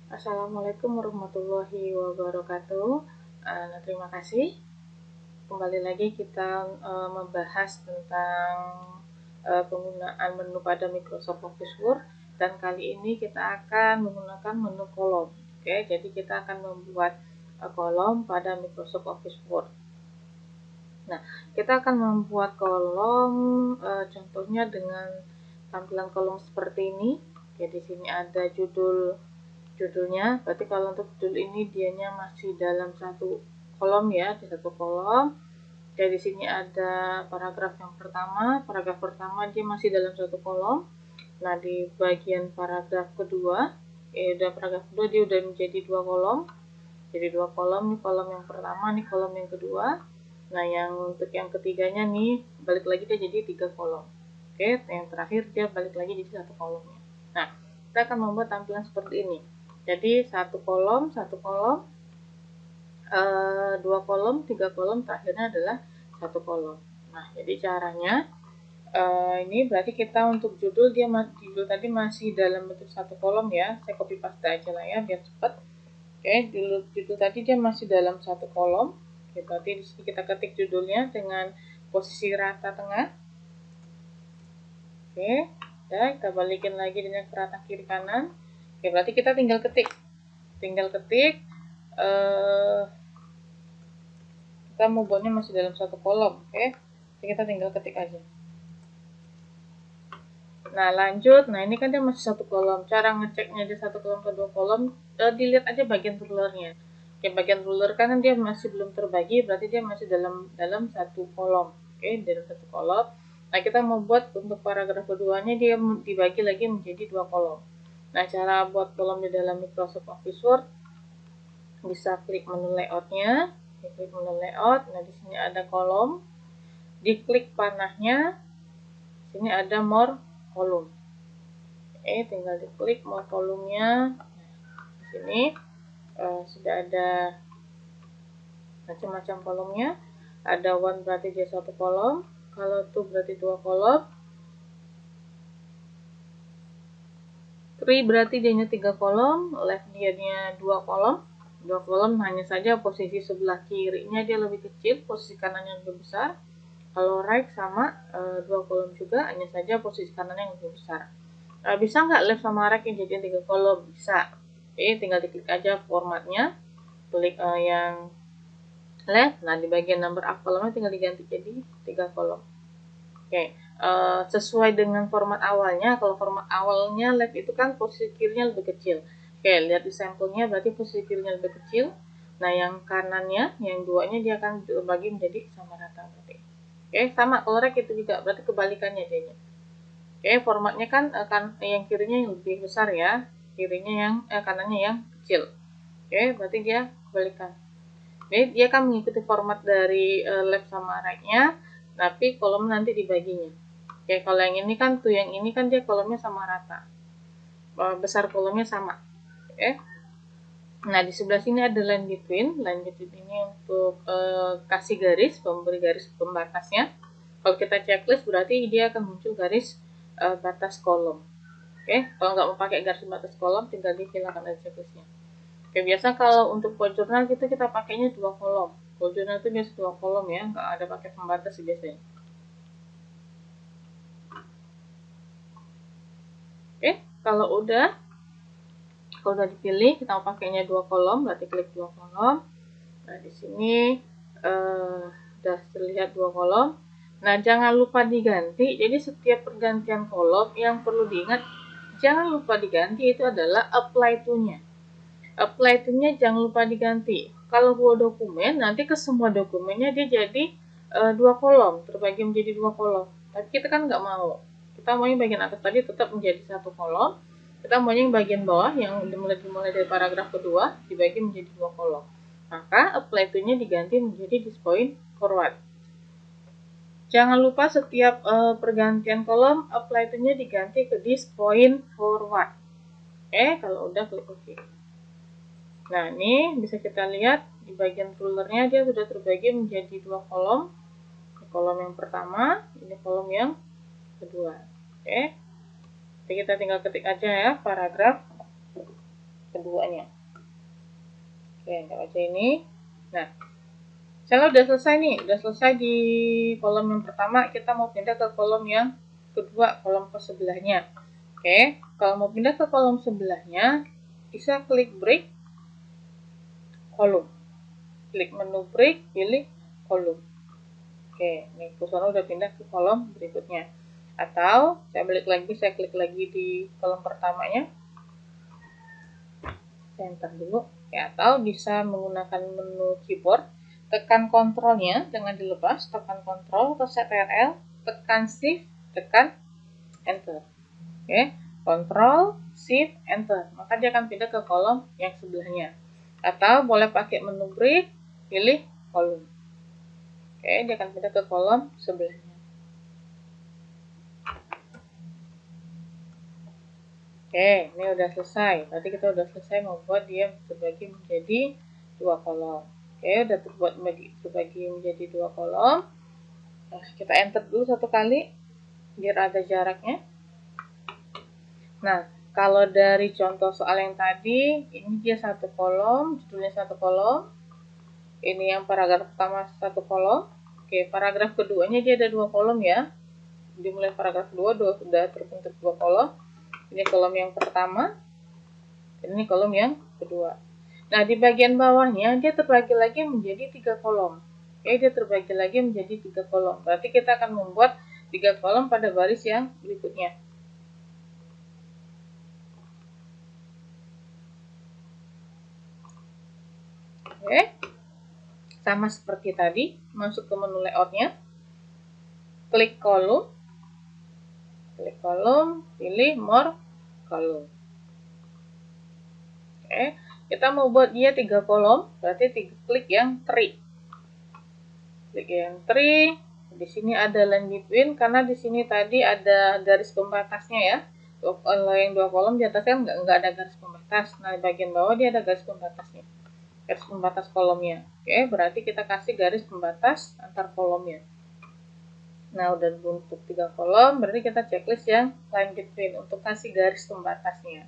Assalamualaikum warahmatullahi wabarakatuh. Terima kasih. Kembali lagi kita membahas tentang penggunaan menu pada Microsoft Office Word, dan kali ini kita akan menggunakan menu kolom. Oke, jadi kita akan membuat kolom pada Microsoft Office Word. Nah, kita akan membuat kolom contohnya dengan tampilan kolom seperti ini. Oke, di sini ada judulnya. Berarti kalau untuk judul ini dianya masih dalam satu kolom ya, di satu kolom. Jadi di sini ada paragraf yang pertama. Paragraf pertama dia masih dalam satu kolom. Nah, di bagian paragraf kedua, paragraf kedua dia udah menjadi dua kolom. Jadi dua kolom, nih kolom yang pertama, nih kolom yang kedua. Nah, yang untuk yang ketiganya nih balik lagi dia jadi 3 kolom. Oke, yang terakhir dia balik lagi jadi satu kolomnya. Nah, kita akan membuat tampilan seperti ini. Jadi satu kolom, dua kolom, 3 kolom, terakhirnya adalah satu kolom. Nah, jadi caranya ini berarti kita untuk judul judul tadi masih dalam bentuk satu kolom ya. Saya copy paste aja lah ya biar cepat. Oke, judul tadi dia masih dalam satu kolom. Oke, berarti di sini kita ketik judulnya dengan posisi rata tengah. Oke, ya, kita balikin lagi dengan ke rata kiri kanan. Oke, berarti kita tinggal ketik. Kita mau buatnya masih dalam satu kolom. Oke, jadi kita tinggal ketik aja. Nah, lanjut. Nah, ini kan dia masih satu kolom. Cara ngeceknya di satu kolom ke dua kolom, dilihat aja bagian rulernya. Oke, bagian ruler kan dia masih belum terbagi, berarti dia masih dalam satu kolom. Oke, dalam satu kolom. Nah, kita mau buat untuk paragraf keduanya dia dibagi lagi menjadi dua kolom. Nah, cara buat kolom di dalam Microsoft Office Word, bisa klik menu layoutnya, klik menu layout. Nah, di sini ada kolom, diklik panahnya, sini ada more kolom. Oke, tinggal diklik more kolomnya. Di sini sudah ada macam-macam kolomnya. Ada one berarti dia satu kolom, kalau two berarti dua kolom, three berarti dia 3 kolom, left dia dua kolom. Dua kolom, hanya saja posisi sebelah kirinya dia lebih kecil, posisi kanannya lebih besar. Kalau right sama dua kolom juga, hanya saja posisi kanannya yang lebih besar. Bisa nggak left sama right yang jadian 3 kolom? Bisa. Oke, tinggal diklik aja formatnya, klik yang left. Nah, di bagian number up kolomnya tinggal diganti jadi 3 kolom. Oke, sesuai dengan format awalnya. Kalau format awalnya left itu kan posisi kirinya lebih kecil. Oke, lihat di sampelnya berarti posisi kirinya lebih kecil. Nah, yang kanannya, yang duanya dia akan dibagi menjadi sama rata berarti. Oke, sama kalau right itu juga, berarti kebalikannya jadinya. Oke, formatnya kan yang kirinya yang lebih besar ya, kanannya yang kecil. Oke, berarti dia kebalikan. Jadi dia akan mengikuti format dari left sama right-nya, tapi kolom nanti dibaginya. Oke, kalau yang ini kan yang ini kan dia kolomnya sama rata, besar kolomnya sama. Oke. Nah, di sebelah sini ada line between. Line between ini untuk kasih garis, memberi garis pembatasnya. Kalau kita checklist berarti dia akan muncul garis batas kolom. Oke, kalau nggak mau pakai garis batas kolom, tinggal dihilangkan aja checklistnya. Oke, biasa kalau untuk bullet journal gitu kita pakainya 2 kolom. Bullet journal itu biasa 2 kolom ya, nggak ada pakai pembatas sih biasanya. Oke, kalau udah dipilih kita mau pakainya 2 kolom, berarti klik 2 kolom. Nah, di sini udah terlihat 2 kolom. Nah, jangan lupa diganti. Jadi setiap pergantian kolom yang perlu diingat, jangan lupa diganti itu adalah apply to-nya. Apply to-nya jangan lupa diganti. Kalau buat dokumen, nanti ke semua dokumennya dia jadi 2 kolom, terbagi menjadi 2 kolom. Tapi kita kan nggak mau. Kita mau yang bagian atas tadi tetap menjadi 1 kolom. Kita mau yang bagian bawah yang dimulai dari paragraf kedua dibagi menjadi 2 kolom. Maka apply to-nya diganti menjadi this point forward. Jangan lupa setiap pergantian kolom apply to-nya diganti ke this point forward. Oke, kalau udah klik OK. Nah, ini bisa kita lihat di bagian rulernya dia sudah terbagi menjadi 2 kolom. Kolom yang pertama, ini kolom yang kedua. Oke. Jadi kita tinggal ketik aja ya paragraf. keduanya. Oke, kita baca ini. Nah, misalnya udah selesai nih, udah selesai di kolom yang pertama, kita mau pindah ke kolom yang kedua, kolom ke sebelahnya. Oke, kalau mau pindah ke kolom sebelahnya, bisa klik break kolom. Klik menu break, pilih kolom. Oke, ini kursornya udah pindah ke kolom berikutnya. Atau saya balik lagi, saya klik lagi di kolom pertamanya. Saya enter dulu. Oke, atau bisa menggunakan menu keyboard, tekan kontrolnya jangan dilepas, tekan kontrol atau CTRL, tekan shift, tekan enter. Oke, kontrol shift enter, maka dia akan pindah ke kolom yang sebelahnya. Atau boleh pakai menu break, pilih kolom. Oke, dia akan pindah ke kolom sebelahnya. Oke, ini udah selesai. Tadi kita udah selesai membuat dia terbagi menjadi dua kolom. Oke, udah terbuat terbagi menjadi dua kolom. Nah, kita enter dulu satu kali biar ada jaraknya. Nah, kalau dari contoh soal yang tadi, ini dia satu kolom, judulnya satu kolom. Ini yang paragraf pertama satu kolom. Oke, paragraf keduanya dia ada dua kolom ya. Dimulai paragraf kedua sudah terbentuk dua kolom. Ini kolom yang pertama, ini kolom yang kedua. Nah, di bagian bawahnya dia terbagi lagi menjadi tiga kolom. Oke, dia terbagi lagi menjadi tiga kolom. Berarti kita akan membuat tiga kolom pada baris yang berikutnya. Oke, sama seperti tadi, masuk ke menu layoutnya, klik kolom, pilih more kolom. Oke, kita mau buat dia tiga kolom, berarti klik yang tree. Klik yang tree. Di sini ada line between karena di sini tadi ada garis pembatasnya ya. Kalau yang dua kolom di atasnya nggak ada garis pembatas. Nah, di bagian bawah dia ada garis pembatasnya. Garis pembatas kolomnya. Oke, berarti kita kasih garis pembatas antar kolomnya. Nah, udah bentuk tiga kolom, berarti kita checklist yang line between untuk kasih garis pembatasnya.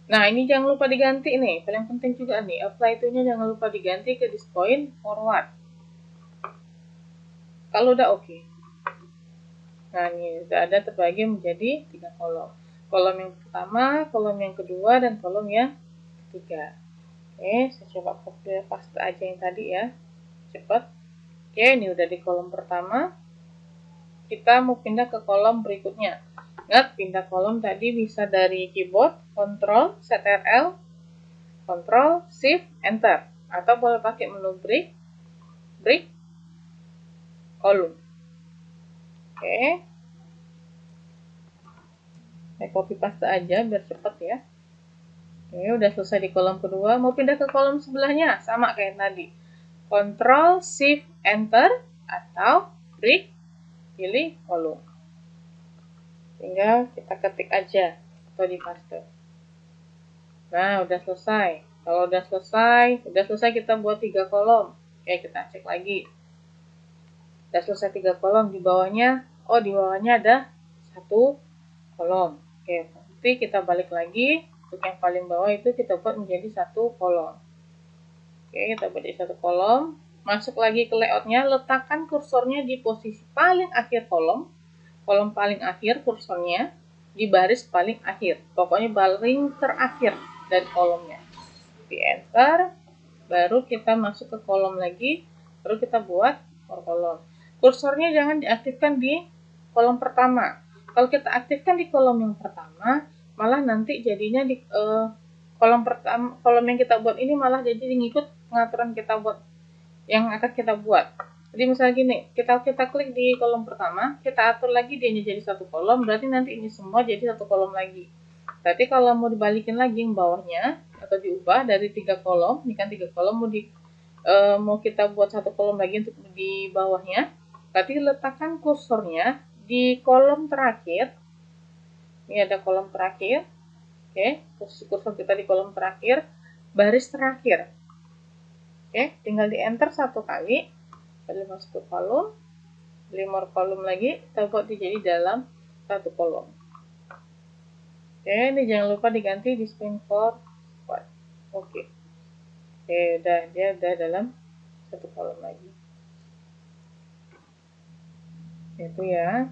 Nah, ini jangan lupa diganti nih, paling penting juga nih, apply itunya jangan lupa diganti ke this point forward. Kalau udah oke. Nah, ini udah ada terbagi menjadi tiga kolom. Kolom yang pertama, kolom yang kedua, dan kolom yang ketiga. Oke, saya coba copy paste aja yang tadi ya, cepet. Oke, ini udah di kolom pertama. Kita mau pindah ke kolom berikutnya. Ingat, pindah kolom tadi bisa dari keyboard, Ctrl, CTRL, Ctrl, Shift, Enter. Atau boleh pakai menu break, kolom. Oke. Saya copy paste aja biar cepet ya. Oke, udah selesai di kolom kedua. Mau pindah ke kolom sebelahnya, sama kayak tadi. Ctrl, Shift, Enter, atau break, pilih kolom. Tinggal kita ketik aja atau di paste. Nah, udah selesai. Kalau udah selesai kita buat tiga kolom. Oke, kita cek lagi. Udah selesai tiga kolom, di bawahnya ada satu kolom. Oke, nanti kita balik lagi. Untuk yang paling bawah itu kita buat menjadi satu kolom. Oke, kita buat jadi satu kolom. Masuk lagi ke layoutnya, letakkan kursornya di posisi paling akhir kolom. Kolom paling akhir kursornya di baris paling akhir. Pokoknya paling terakhir dari kolomnya. Di enter, baru kita masuk ke kolom lagi, baru kita buat kolom. Kursornya jangan diaktifkan di kolom pertama. Kalau kita aktifkan di kolom yang pertama, malah nanti jadinya di kolom pertama, kolom yang kita buat ini malah jadi ngikut pengaturan kita buat yang akan kita buat. Jadi misalnya gini, kita klik di kolom pertama, kita atur lagi dia jadi satu kolom, berarti nanti ini semua jadi satu kolom lagi. Berarti kalau mau dibalikin lagi yang bawahnya atau diubah dari tiga kolom, ini kan tiga kolom mau kita buat satu kolom lagi untuk di bawahnya, berarti letakkan kursornya di kolom terakhir. Ini ada kolom terakhir. Oke, kursor kita di kolom terakhir, baris terakhir. Oke, tinggal di enter satu kali. Lalu masuk ke kolom, pilih more kolom lagi, kita buat jadi dalam satu kolom. Oke, ini jangan lupa diganti di spin for 4. Oke. Oke, dia udah dalam satu kolom lagi. Itu ya.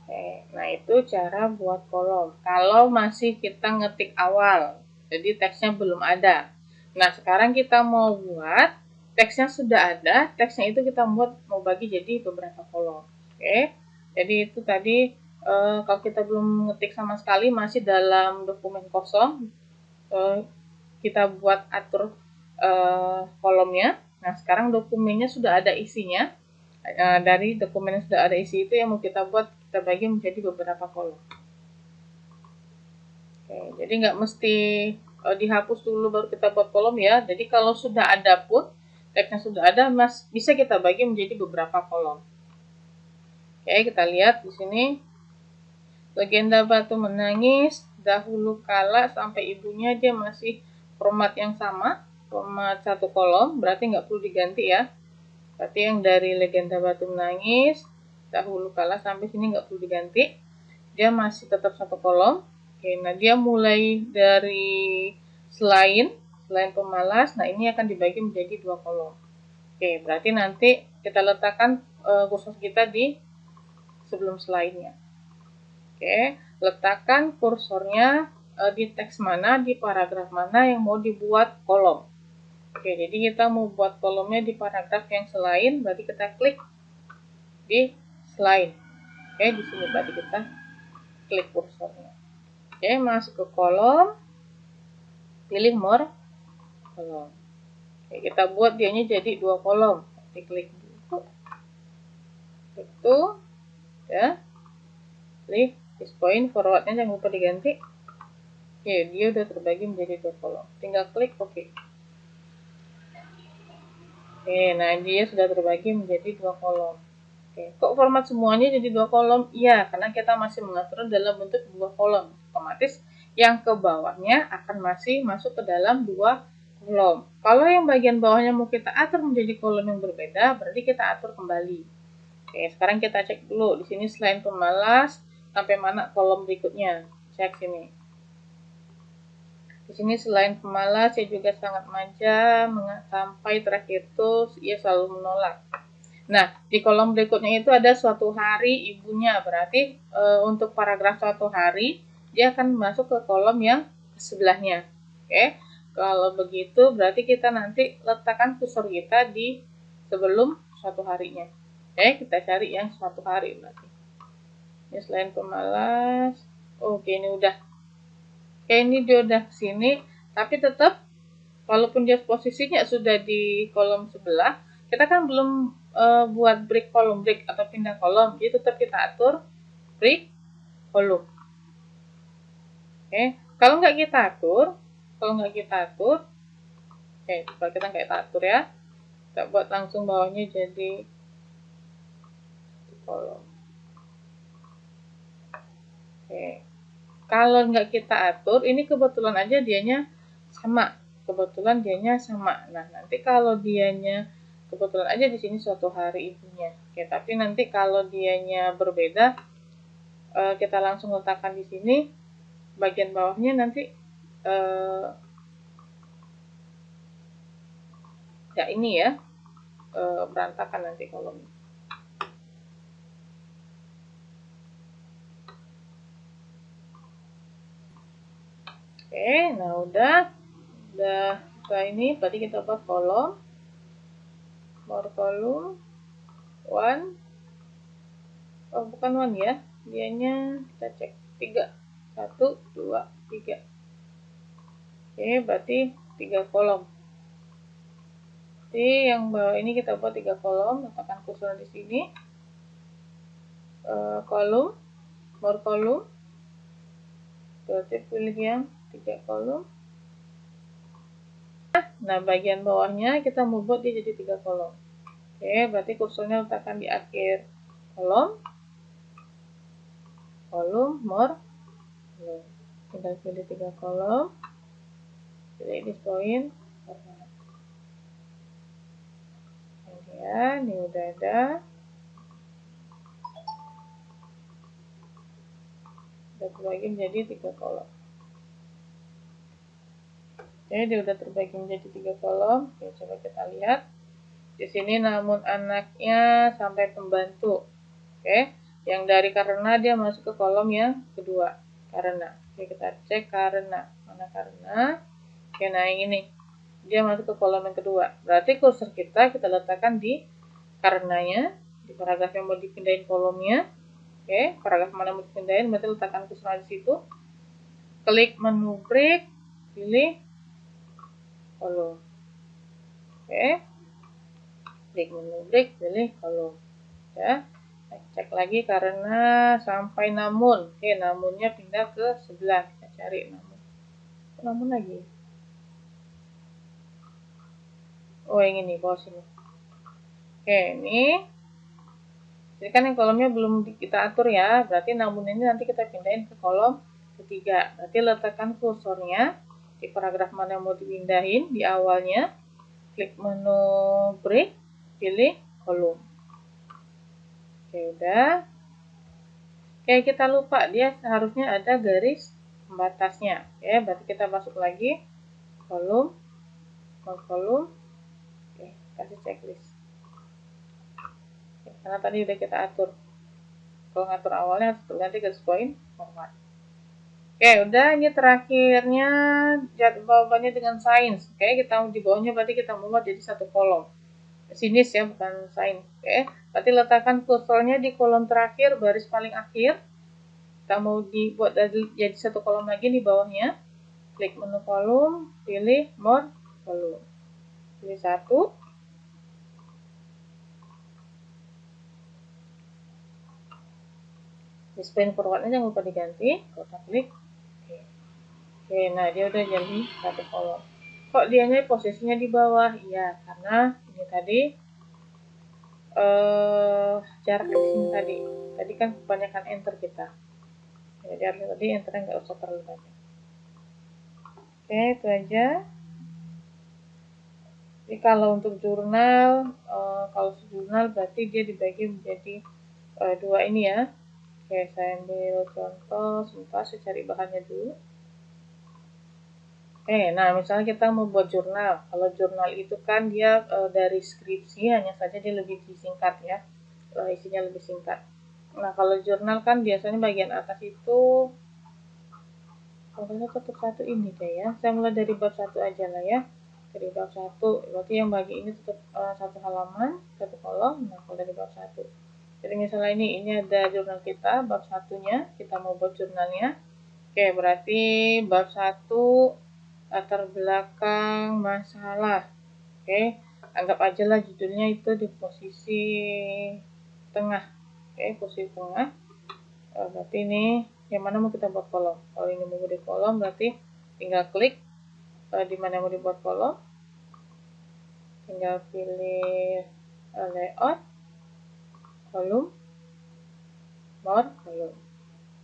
Oke, nah itu cara buat kolom. Kalau masih kita ngetik awal, jadi teksnya belum ada. Nah, sekarang kita mau buat teksnya sudah ada, teksnya itu kita mau bagi jadi beberapa kolom. Oke, jadi itu tadi kalau kita belum ngetik sama sekali, masih dalam dokumen kosong, kita buat atur kolomnya. Nah, sekarang dokumennya sudah ada isinya. Dari dokumen yang sudah ada isi itu yang mau kita buat, kita bagi menjadi beberapa kolom. Oke, jadi nggak mesti dihapus dulu baru kita buat kolom ya. Jadi kalau sudah ada pun, teksnya sudah ada, bisa kita bagi menjadi beberapa kolom. Oke, kita lihat di sini. Legenda Batu Menangis, dahulu kala sampai ibunya dia masih format yang sama, format satu kolom, berarti nggak perlu diganti ya. Berarti yang dari Legenda Batu Menangis, dahulu kala sampai sini nggak perlu diganti. Dia masih tetap satu kolom. Oke, nah dia mulai dari selain pemalas, nah ini akan dibagi menjadi dua kolom. Oke, berarti nanti kita letakkan kursor kita di sebelum selainnya. Oke, letakkan kursornya di teks mana, di paragraf mana yang mau dibuat kolom. Oke, jadi kita mau buat kolomnya di paragraf yang selain, berarti kita klik di selain. Oke, di sini berarti kita klik kursornya. Oke, masuk ke kolom, pilih more kolom. Oke, kita buat dianya jadi dua kolom. Diklik dulu, itu, ya, klik this point, forwardnya jangan lupa diganti. Oke, dia udah terbagi menjadi dua kolom. Tinggal klik OK. Oke, nah dia sudah terbagi menjadi dua kolom. Oke, kok format semuanya jadi dua kolom? Iya, karena kita masih mengatur dalam bentuk dua kolom. Otomatis yang ke bawahnya akan masih masuk ke dalam dua kolom. Kalau yang bagian bawahnya mau kita atur menjadi kolom yang berbeda, berarti kita atur kembali. Oke, sekarang kita cek dulu. Di sini selain pemalas, sampai mana kolom berikutnya. Cek sini. Di sini selain pemalas, saya juga sangat manja, sampai terakhir itu ia selalu menolak. Nah, di kolom berikutnya itu ada suatu hari ibunya, berarti untuk paragraf suatu hari, dia akan masuk ke kolom yang sebelahnya. Oke, kalau begitu berarti kita nanti letakkan kursor kita di sebelum suatu harinya. Oke, kita cari yang suatu hari berarti. Ini selain pemalas, oke ini udah. Oke, ini dia udah sini, tapi tetap walaupun dia posisinya sudah di kolom sebelah, kita kan belum buat break kolom, break atau pindah kolom, jadi tetap kita atur break kolom. Oke, kalau nggak kita atur, oke, kalau kita nggak atur ya, kita buat langsung bawahnya jadi kolom. Oke, kalau nggak kita atur, ini kebetulan aja dianya sama. Nah, nanti kalau dianya kebetulan aja di sini suatu hari ibunya. Oke, tapi nanti kalau dianya berbeda, kita langsung letakkan di sini. Bagian bawahnya nanti ya ini ya, berantakan nanti kolomnya. Oke, nah udah setelah ini berarti kita buat kolom, more kolom, one, oh bukan one ya, dianya kita cek 3, 1, 2, 3. Oke, berarti 3 kolom. Jadi yang bawah ini kita buat 3 kolom, letakkan kursor di sini, kolom, more kolom, berarti pilih yang 3 kolom. Nah, bagian bawahnya kita mau buat dia jadi 3 kolom. Oke, berarti kursornya letakkan di akhir kolom, more, kolom. Kita pilih 3 kolom, pilih this point, kemudian ini udah ada, udah terbagi menjadi 3 kolom. Oke, dia udah terbagi menjadi 3 kolom. Oke, coba kita lihat. Di sini namun anaknya sampai pembantu. Oke, yang dari karena dia masuk ke kolom yang kedua. Karena. Oke, kita cek karena. Mana karena? Oke, nah yang ini. Dia masuk ke kolom yang kedua. Berarti kursor kita letakkan di karenanya, di paragraf yang mau dipindahin kolomnya. Oke, paragraf mana mau dipindahin, berarti letakkan kursor di situ. Klik menu break, pilih kolom. Oke, klik menu break, pilih kolom. Ya, cek lagi karena sampai namun. Oke, namunnya pindah ke sebelah. Kita cari namun lagi. Oh, yang ini bawah sini. Oke, ini kan yang kolomnya belum kita atur ya, berarti namun ini nanti kita pindahin ke kolom ketiga. Berarti letakkan kursornya di paragraf mana yang mau dipindahin di awalnya, klik menu break, pilih kolom. Oke, udah. Oke, kita lupa dia seharusnya ada garis pembatasnya. Oke, berarti kita masuk lagi kolom, kolom. Oke, kasih checklist. Oke, karena tadi udah kita atur. Kalau ngatur awalnya harus ganti garis poin format. Oke, udah, ini terakhirnya jawabannya dengan sains. Oke, kita di bawahnya berarti kita membuat jadi satu kolom. Sinis ya, bukan sains. Oke, berarti letakkan kursornya di kolom terakhir, baris paling akhir. Kita mau dibuat jadi satu kolom lagi di bawahnya. Klik menu kolom, pilih more kolom. Pilih satu. Display forwardnya jangan lupa diganti. Kita klik. Oke, nah dia udah jadi satu kolom. Kok dianya posisinya di bawah? Iya, karena ini tadi jarak di sini tadi. Tadi kan kebanyakan enter kita. Jadi tadi enternya nggak usah terlalu banyak. Oke, itu aja. Jadi kalau untuk jurnal, kalau jurnal berarti dia dibagi menjadi dua ini ya. Oke, saya ambil contoh, sebentar saya cari bahannya dulu. Nah misalnya kita mau buat jurnal. Kalau jurnal itu kan dia dari skripsi, hanya saja dia lebih disingkat ya. Isinya lebih singkat. Nah kalau jurnal kan biasanya bagian atas itu, pokoknya tetap satu ini deh ya. Saya mulai dari bab 1 aja lah ya. Dari bab 1, berarti yang bagi ini tetap satu halaman, satu kolom. Nah kalau dari bab 1. Jadi misalnya ini ada jurnal kita, bab 1-nya, kita mau buat jurnalnya. Oke, berarti bab 1 latar belakang masalah. Oke, anggap aja lah judulnya itu di posisi tengah. Oke, posisi tengah. Berarti ini yang mana mau kita buat kolom. Kalau ini mau di kolom berarti tinggal klik di mana mau dibuat kolom. Tinggal pilih layout, kolom, more, kolom.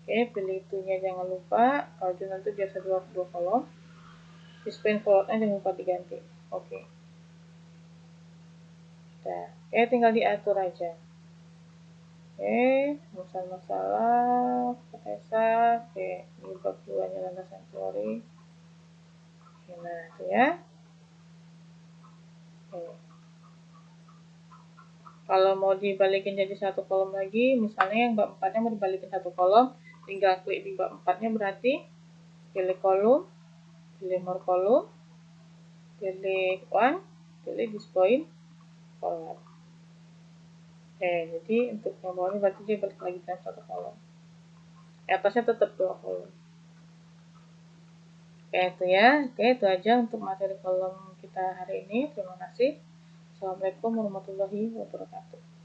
Oke, pilih itunya jangan lupa. Kalau jurnal itu biasa dua kolom. Display forwardnya jangan lupa diganti. Oke. Nah, tinggal diatur aja. Oke, masalah, Profesor. Oke, ini bab 2-nya landasan teori. Oke, nah itu ya. Oke. Kalau mau dibalikin jadi satu kolom lagi, misalnya yang bab 4-nya mau dibalikin satu kolom, tinggal klik di bab 4-nya berarti pilih kolom, pilih more kolom, pilih one, pilih display forward. Oke, jadi untuk yang bawahnya berarti dia balik lagi dalam satu kolom. Atasnya tetap dua kolom. Oke, itu ya. Oke, itu aja untuk materi kolom kita hari ini. Terima kasih. Assalamualaikum warahmatullahi wabarakatuh.